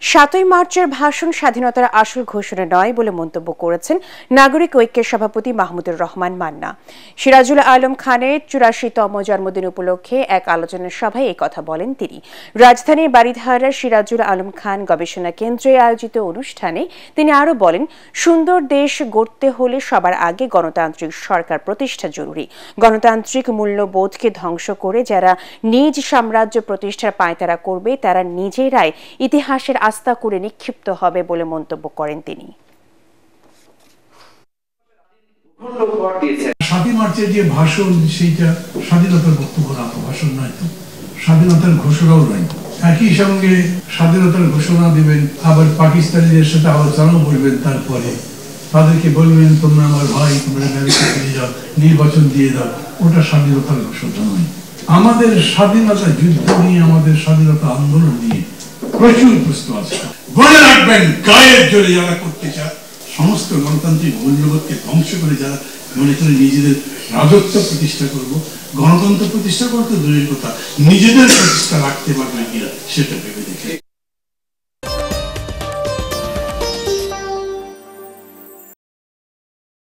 ৭ই মার্চের ভাষণ স্বাধীনতার আসল ঘোষণা নয় বলে মন্তব্য করেছেন নাগরিক ঐক্যের সভাপতি মাহমুদুর রহমান মান্না। সিরাজুল আলম খানের ৮৪তম জন্মদিন উপলক্ষে এক আলোচনা সভায় এই কথা বলেন তিনি। রাজধানীর বারিধারার সিরাজুল আলম খান গবেষণা কেন্দ্রে আয়োজিত অনুষ্ঠানে তিনি আরও বলেন, সুন্দর দেশ গড়তে হলে সবার আগে গণতান্ত্রিক সরকার প্রতিষ্ঠা জরুরি। গণতান্ত্রিক মূল্যবোধকে ধ্বংস করে যারা নিজ সাম্রাজ্য প্রতিষ্ঠার পায়তারা করবে তারা নিজেরাই ইতিহাসের আস্থা করে নিক্ষিপ্ত হবে বলে মন্তব্য করেন তিনি। ৭ই মার্চের যে ভাষণ, সেইটা স্বাধীনতার বক্তব্য না, ভাষণ নয়, তো স্বাধীনতার ঘোষণাও নয়। একই সঙ্গে স্বাধীনতার ঘোষণা দিবেন, আবার পাকিস্তানিদের সাথে আলোচনাও করবেন, তারপরে তাদেরকে বলবেন তোমরা আমার ভাই, তোমরা আমেরিকা ফিরে যাও, নির্বাচন দিয়ে দাও। ওটা স্বাধীনতার ঘোষণা নয়। আমাদের স্বাধীনতা যুদ্ধ নিয়ে, আমাদের স্বাধীনতা আন্দোলন নিয়ে প্রচুর প্রশ্ন আছে। মনে রাখবেন, গায়ের জোরে যারা করতে চায়, সমস্ত গণতান্ত্রিক মূল্যবোধকে ধ্বংস করে যারা মনে করে নিজেদের রাজত্ব প্রতিষ্ঠা করব, গণতন্ত্র প্রতিষ্ঠা করতে দূরের কথা, নিজেদের প্রতিষ্ঠা রাখতে পারবে কিনা সেটা ভেবে দেখে।